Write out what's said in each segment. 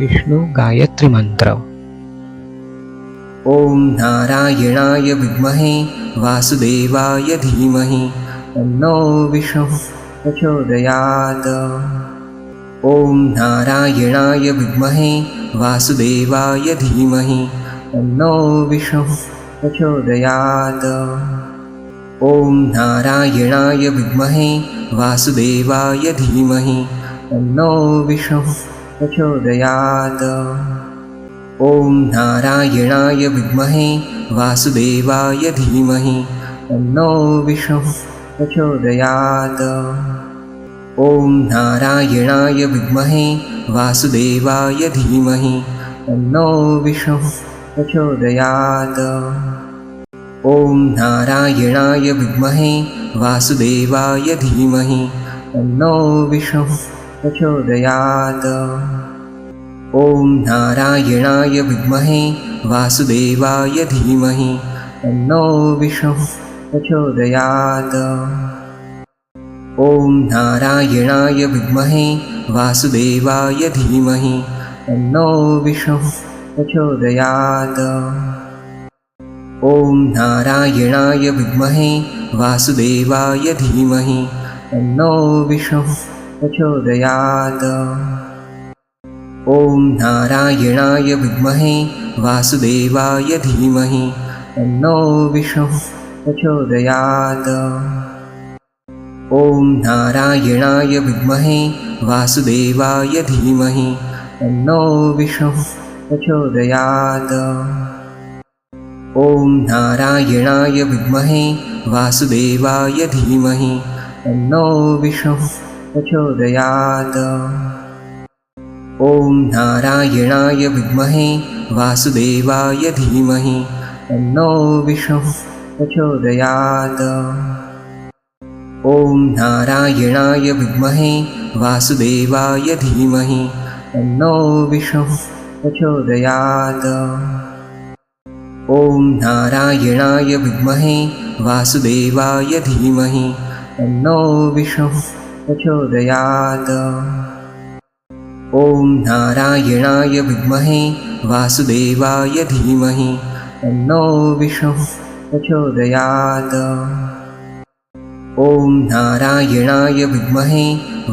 विष्णु गायत्री मंत्र। ओम नारायणाय विद्महे वासुदेवाय धीमहि तन्नो विष्णुः प्रचोदयात्। ओम नारायणाय विद्महे वासुदेवाय धीमहि तन्नो विष्णुः प्रचोदयात्। ओम नारायणाय विद्महे वासुदेवाय धीमहि तन्नो विष्णुः प्रचोदयात्। ओम नारायणाय विद्महे वासुदेवाय धीमहि तन्नो विष्णुः प्रचोदयात्। ओम नारायणाय विद्महे वासुदेवाय धीमहि तन्नो विष्णुः प्रचोदयात्। ओम नारायणाय विद्महे वासुदेवाय धीमहि तन्नो विष्णुः प्रचोदयात्। ओम नारायणाय विद्महे वासुदेवाय धीमहि तन्नो विष्णुः प्रचोदयात्। ओम नारायणाय विद्महे वासुदेवाय धीमहि तन्नो विष्णुः प्रचोदयात्। ओम नारायणाय विद्महे वासुदेवाय धीमहि तन्नो विष्णुः प्रचोदयात्। ओम नारायणाय विद्महे वासुदेवाय धीमहि तन्नो विष्णुः प्रचोदयात्। ओम नारायणाय विद्महे वासुदेवाय धीमहि तन्नो विष्णुः प्रचोदयात्। ओम नारायणाय विद्महे वासुदेवाय धीमहि तन्नो विष्णुः प्रचोदयात्। ओम नारायणाय विद्महे वासुदेवाय धीमहि तन्नो विष्णुः प्रचोदयात्। ओम नारायणाय विद्महे वासुदेवाय धीमहि तन्नो विष्णुः प्रचोदयात्। ओम नारायणाय विद्महे वासुदेवाय धीमहि तन्नो विष्णुः प्रचोदयात्। ओम नारायणाय विद्महे वासुदेवाय धीमहि तन्नो विष्णुः प्रचोदयात्। ओम नारायणाय विद्महे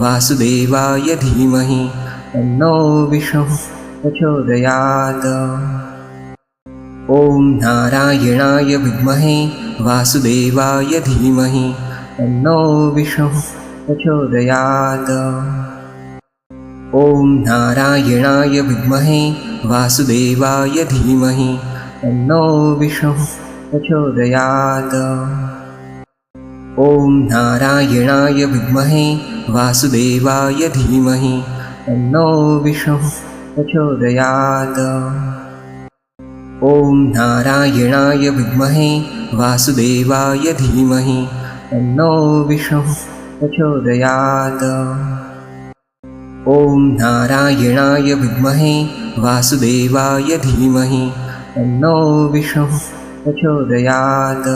वासुदेवाय धीमहि तन्नो विष्णुः प्रचोदयात्। ओम नारायणाय विद्महे वासुदेवाय धीमहि तन्नो विष्णुः प्रचोदयात्। ओम नारायणाय विद्महे वासुदेवाय धीमहि तन्नो विष्णुः प्रचोदयात्। ओम नारायणाय विद्महे वासुदेवाय धीमहि तन्नो विष्णुः प्रचोदयात्। ओम नारायणाय विद्महे वासुदेवाय धीमहि तन्नो विष्णुः प्रचोदयात्। ओम नारायणाय विद्महे वासुदेवाय धीमहि तन्नो विष्णुः प्रचोदयात्।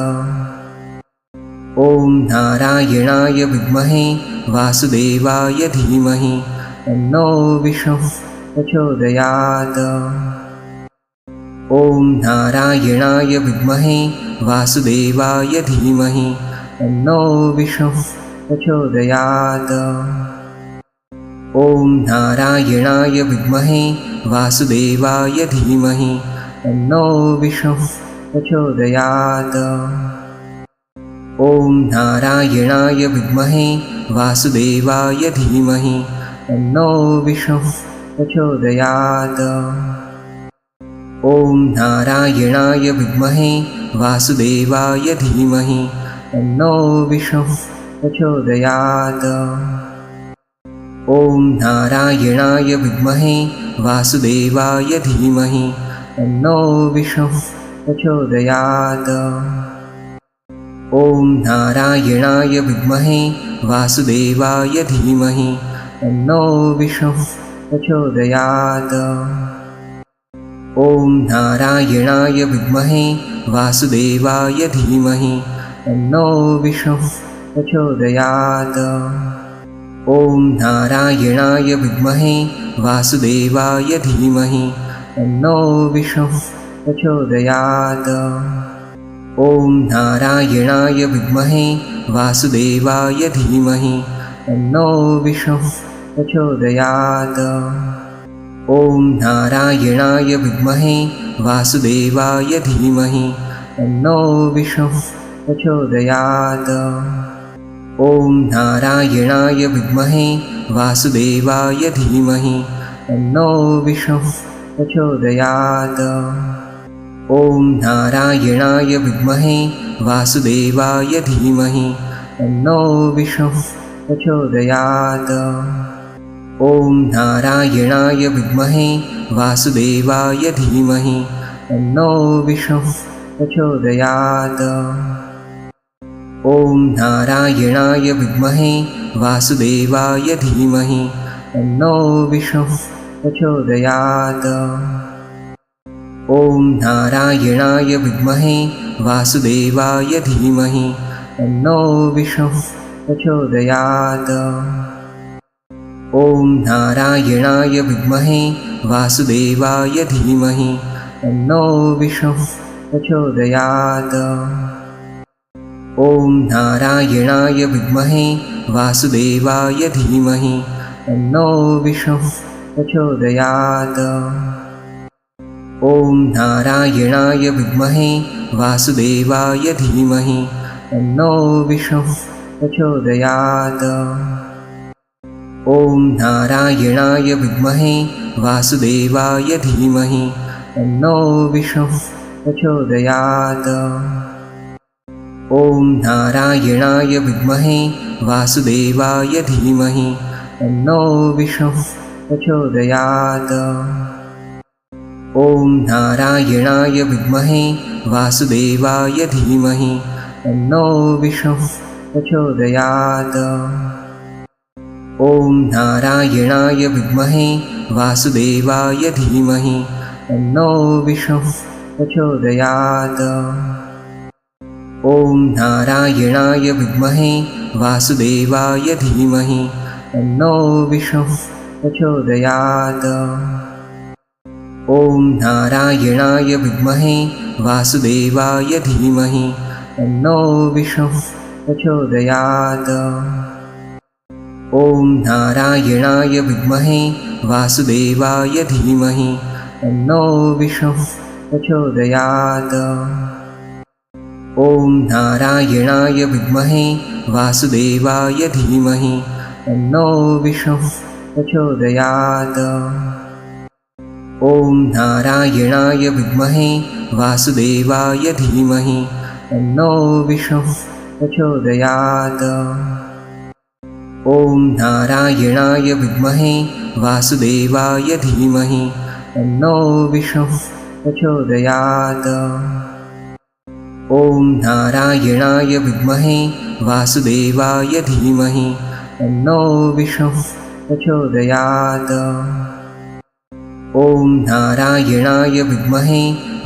ओम नारायणाय विद्महे वासुदेवाय धीमहि तन्नो विष्णुः प्रचोदयात्। ओम नारायणाय विद्महे वासुदेवाय धीमहि तन्नो विष्णुः प्रचोदयात्। ओम नारायणाय विद्महे वासुदेवाय धीमहि तन्नो विष्णुः प्रचोदयात्। ओम नारायणाय विद्महे वासुदेवाय धीमहि तन्नो विष्णुः प्रचोदयात्। ओम नारायणाय विद्महे वासुदेवाय धीमहि तन्नो विष्णुः प्रचोदयात्। ओम नारायणाय विद्महे वासुदेवाय धीमहि तन्नो विष्णुः प्रचोदयात्। ओम नारायणाय विद्महे वासुदेवाय धीमहि तन्नो विष्णुः प्रचोदयात्। ओम नारायणाय विद्महे वासुदेवाय धीमहि तन्नो विष्णुः प्रचोदयात्। ॐ नारायणाय विद्महे वासुदेवाय धीमहि तन्नो विष्णुः प्रचोदयात्। ॐ नारायणाय विद्महे वासुदेवाय धीमहि तन्नो विष्णुः प्रचोदयात्। ॐ नारायणाय विद्महे वासुदेवाय धीमहि तन्नो विष्णुः प्रचोदयात्। ॐ नारायणाय विद्महे वासुदेवाय धीमहि तन्नो विष्णुः प्रचोदयात्। ॐ नारायणाय विद्महे वासुदेवाय धीमहि तन्नो विष्णुः प्रचोदयात्। ॐ नारायणाय विद्महे वासुदेवाय धीमहि तन्नो विष्णुः प्रचोदयात्। ॐ नारायणाय विद्महे वासुदेवाय धीमहि तन्नो विष्णुः प्रचोदयात्। ॐ नारायणाय विद्महे वासुदेवाय धीमहि तन्नो विष्णुः प्रचोदयात्। ॐ नारायणाय विद्महे वासुदेवाय धीमहि तन्नो विष्णुः प्रचोदयात्। ॐ नारायणाय विद्महे वासुदेवाय धीमहि तन्नो विष्णुः प्रचोदयात्। ॐ नारायणाय विद्महे वासुदेवाय धीमहि तन्नो विष्णुः प्रचोदयात्। ॐ नारायणाय विद्महे वासुदेवाय धीमहि तन्नो विष्णुः प्रचोदयात्। ॐ नारायणाय विद्महे वासुदेवाय धीमहि तन्नो विष्णुः प्रचोदयात्। ॐ नारायणाय विद्महे वासुदेवाय धीमहि तन्नो विष्णुः प्रचोदयात्। ॐ नारायणाय विद्महे वासुदेवाय धीमहि तन्नो विष्णुः प्रचोदयात्। ॐ नारायणाय विद्महे वासुदेवाय धीमहि तन्नो विष्णुः प्रचोदयात्। ॐ नारायणाय विद्महे वासुदेवाय धीमहि तन्नो विष्णुः प्रचोदयात्। ॐ नारायणाय विद्महे वासुदेवाय धीमहि तन्नो विष्णुः प्रचोदयात्। ॐ नारायणाय विद्महे वासुदेवाय धीमहि तन्नो विष्णुः प्रचोदयात्। ॐ नारायणाय विद्महे वासुदेवाय धीमहि तन्नो विष्णुः प्रचोदयात्। ॐ नारायणाय विद्महे वासुदेवाय धीमहि तन्नो विष्णुः प्रचोदयात्। ॐ नारायणाय विद्महे वासुदेवाय धीमहि तन्नो विष्णुः प्रचोदयात्। ॐ नारायणाय विद्महे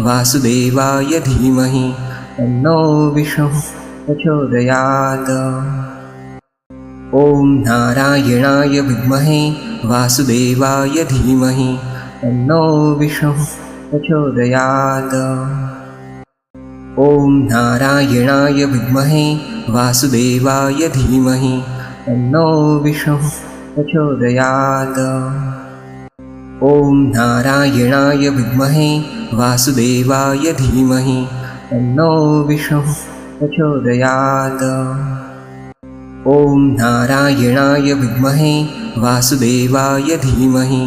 वासुदेवाय धीमहि तन्नो विष्णुः प्रचोदयात्। ॐ नारायणाय विद्महे वासुदेवाय धीमहि तन्नो विष्णुः प्रचोदयात्। ॐ नारायणाय विद्महे वासुदेवाय धीमहि तन्नो विष्णुः प्रचोदयात्। ॐ नारायणाय विद्महे वासुदेवाय धीमहि तन्नो विष्णुः प्रचोदयात्। ॐ नारायणाय विद्महे वासुदेवाय धीमहि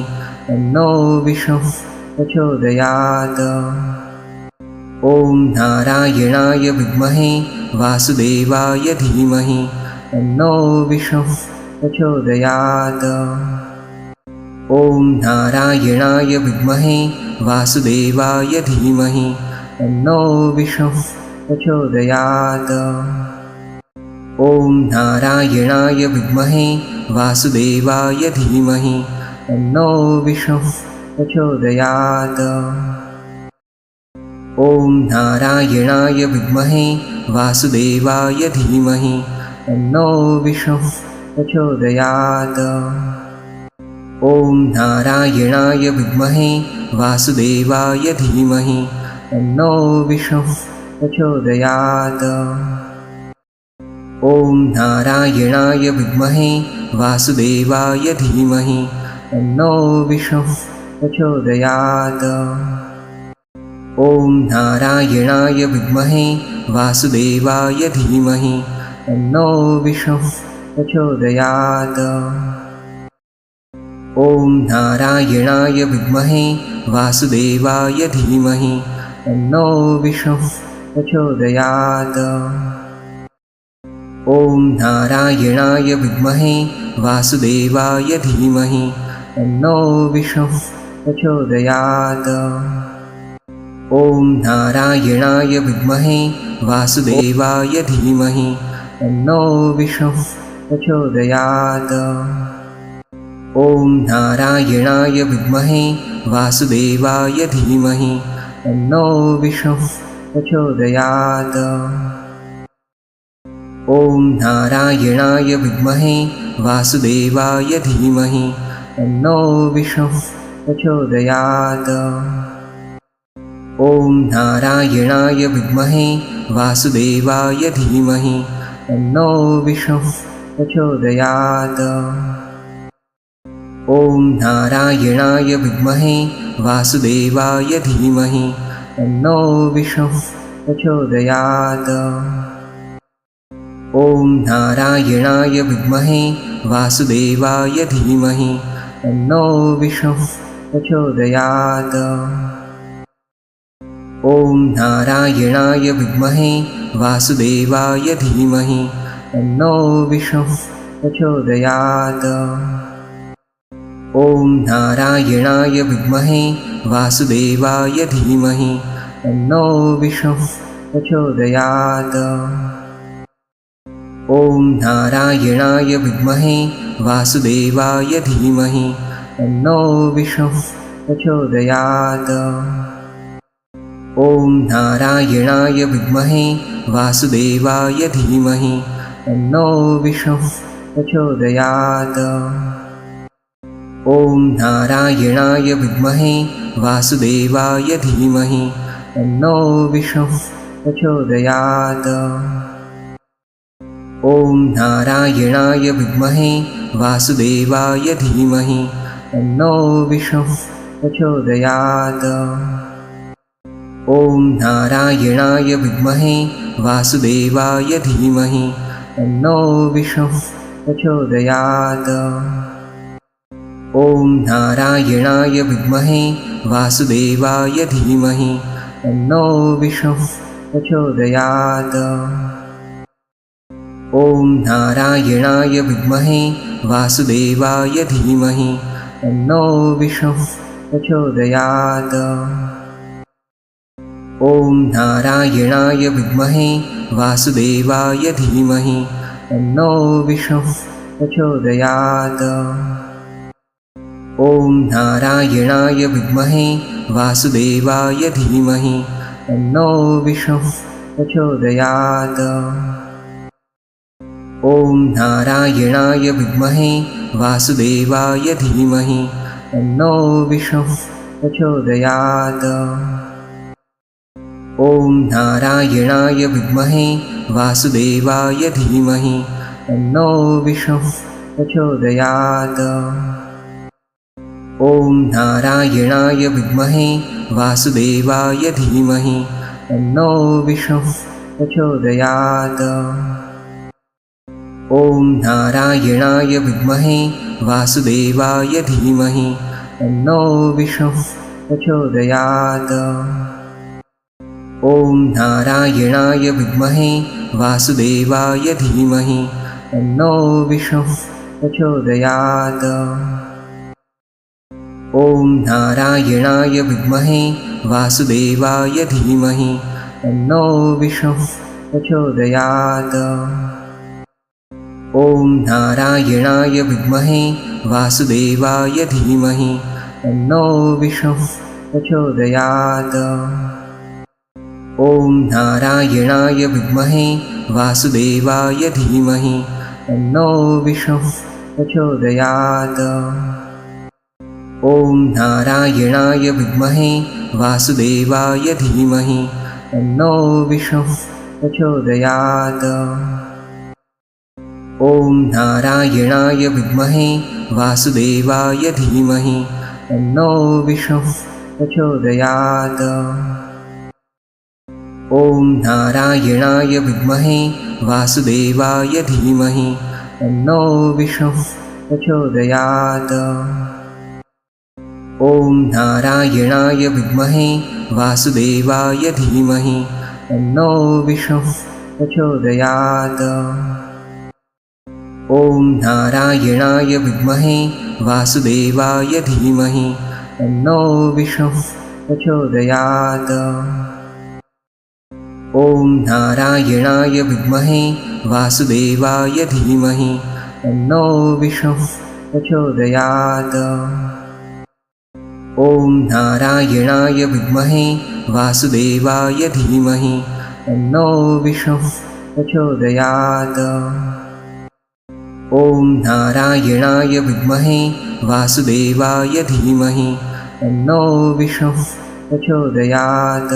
तन्नो विष्णुः प्रचोदयात्। ॐ नारायणाय विद्महे वासुदेवाय धीमहि तन्नो विष्णुः प्रचोदयात्। ॐ नारायणाय विद्महे वासुदेवाय धीमहि तन्नो विष्णुः प्रचोदयात्। ॐ नारायणाय विद्महे वासुदेवाय धीमहि तन्नो विष्णुः प्रचोदयात्। ॐ नारायणाय विद्महे वासुदेवाय धीमहि तन्नो विष्णुः प्रचोदयात्। ॐ नारायणाय विद्महे वासुदेवाय धीमहि तन्नो विष्णुः प्रचोदयात्। ॐ नारायणाय विद्महे वासुदेवाय धीमहि तन्नो विष्णुः प्रचोदयात्। ॐ नारायणाय विद्महे वासुदेवाय धीमहि तन्नो विष्णुः प्रचोदयात्। ॐ नारायणाय विद्महे वासुदेवाय धीमहि तन्नो विष्णुः प्रचोदयात्। ॐ नारायणाय विद्महे वासुदेवाय धीमहि तन्नो विष्णुः प्रचोदयात्। ॐ नारायणाय विद्महे वासुदेवाय धीमहि तन्नो विष्णुः प्रचोदयात्। ॐ नारायणाय विद्महे वासुदेवाय धीमहि तन्नो विष्णुः प्रचोदयात्। ॐ नारायणाय विद्महे वासुदेवाय धीमहि तन्नो विष्णुः प्रचोदयात्। ॐ नारायणाय विद्महे वासुदेवाय धीमहि तन्नो विष्णुः प्रचोदयात्। ॐ नारायणाय विद्महे वासुदेवाय धीमहि तन्नो विष्णुः प्रचोदयात्। ॐ नारायणाय विद्महे वासुदेवाय धीमहि तन्नो विष्णुः प्रचोदयात्। ॐ नारायणाय विद्महे वासुदेवाय धीमहि तन्नो विष्णुः प्रचोदयात्। ॐ नारायणाय विद्महे वासुदेवाय धीमहि तन्नो विष्णुः प्रचोदयात्। ॐ नारायणाय विद्महे वासुदेवाय धीमहि तन्नो विष्णुः प्रचोदयात्। ॐ नारायणाय विद्महे वासुदेवाय धीमहि तन्नो विष्णुः प्रचोदयात्। ॐ नारायणाय विद्महे वासुदेवाय धीमहि तन्नो विष्णुः प्रचोदयात्। ॐ नारायणाय विद्महे वासुदेवाय धीमहि तन्नो विष्णुः प्रचोदयात्। ॐ नारायणाय विद्महे वासुदेवाय धीमहि तन्नो विष्णुः प्रचोदयात्। ॐ नारायणाय विद्महे वासुदेवाय धीमहि तन्नो विष्णुः प्रचोदयात्। ॐ नारायणाय विद्महे वासुदेवाय धीमहि तन्नो विष्णुः प्रचोदयात्। ॐ नारायणाय विद्महे वासुदेवाय धीमहि तन्नो विष्णुः प्रचोदयात्। ॐ नारायणाय विद्महे वासुदेवाय धीमहि तन्नो विष्णुः प्रचोदयात्। ॐ नारायणाय विद्महे वासुदेवाय धीमहि तन्नो विष्णुः प्रचोदयात्। ॐ नारायणाय विद्महे वासुदेवाय धीमहि तन्नो विष्णुः प्रचोदयात्। ॐ नारायणाय विद्महे वासुदेवाय धीमहि तन्नो विष्णुः प्रचोदयात्। ॐ नारायणाय विद्महे वासुदेवाय धीमहि तन्नो विष्णुः प्रचोदयात्। ॐ नारायणाय विद्महे वासुदेवाय धीमहि तन्नो विष्णुः प्रचोदयात्। ॐ नारायणाय विद्महे वासुदेवाय धीमहि तन्नो विष्णुः प्रचोदयात्। ॐ नारायणाय विद्महे वासुदेवाय धीमहि तन्नो विष्णुः प्रचोदयात्। ॐ नारायणाय विद्महे वासुदेवाय धीमहि तन्नो विष्णुः प्रचोदयात्। ॐ नारायणाय विद्महे वासुदेवाय धीमहि तन्नो विष्णुः प्रचोदयात्। ॐ नारायणाय विद्महे वासुदेवाय धीमहि तन्नो विष्णुः प्रचोदयात्। ॐ नारायणाय विद्महे वासुदेवाय धीमहि तन्नो विष्णुः प्रचोदयात्। ॐ नारायणाय विद्महे वासुदेवाय धीमहि तन्नो विष्णुः प्रचोदयात्। ॐ नारायणाय विद्महे वासुदेवाय धीमहि तन्नो विष्णुः प्रचोदयात्। ॐ नारायणाय विद्महे वासुदेवाय धीमहि तन्नो विष्णुः प्रचोदयात्। ॐ नारायणाय विद्महे वासुदेवाय धीमहि तन्नो विष्णुः प्रचोदयात्। ॐ नारायणाय विद्महे वासुदेवाय धीमहि तन्नो विष्णुः प्रचोदयात्।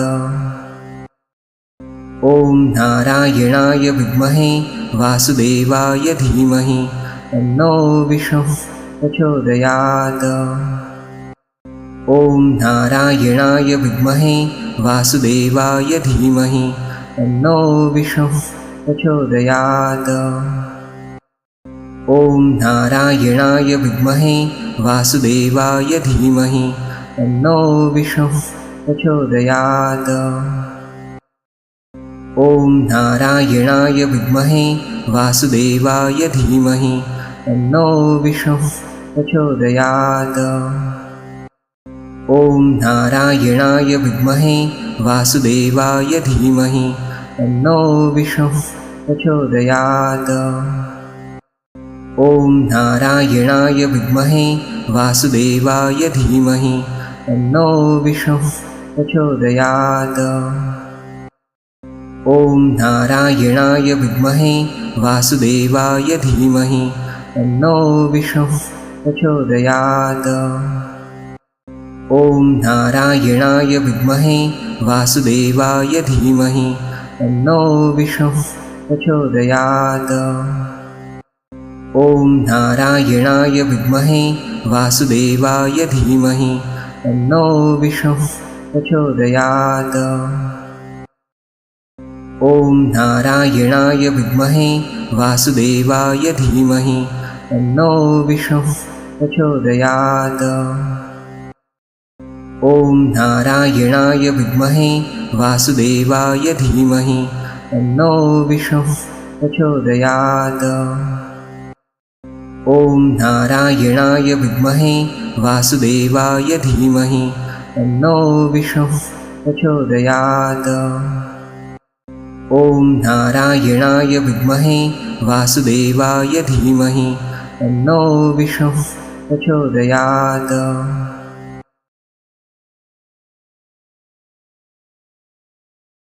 ॐ नारायणाय विद्महे वासुदेवाय धीमहि तन्नो विष्णुः प्रचोदयात्। ॐ नारायणाय विद्महे वासुदेवाय धीमहि तन्नो विष्णुः प्रचोदयात्। ॐ नारायणाय विद्महे वासुदेवाय धीमहि तन्नो विष्णुः प्रचोदयात्। ॐ नारायणाय विद्महे वासुदेवाय धीमहि तन्नो विष्णुः प्रचोदयात्। ॐ नारायणाय विद्महे वासुदेवाय धीमहि तन्नो विष्णुः प्रचोदयात्। ॐ नारायणाय विद्महे वासुदेवाय धीमहि तन्नो विष्णुः प्रचोदयात्। ॐ नारायणाय विद्महे वासुदेवाय धीमहि तन्नो विष्णुः प्रचोदयात्। ॐ नारायणाय विद्महे वासुदेवाय धीमहि तन्नो विष्णुः प्रचोदयात्। ॐ नारायणाय विद्महे वासुदेवाय धीमहि तन्नो विष्णुः प्रचोदयात्। ॐ नारायणाय विद्महे वासुदेवाय धीमहि तन्नो विष्णुः प्रचोदयात्। ॐ नारायणाय विद्महे वासुदेवाय धीमहि तन्नो विष्णुः प्रचोदयात्। ॐ नारायणाय विद्महे वासुदेवाय धीमहि तन्नो विष्णुः प्रचोदयात्। ॐ नारायणाय विद्महे वासुदेवाय धीमहि तन्नो विष्णुः प्रचोदयात्।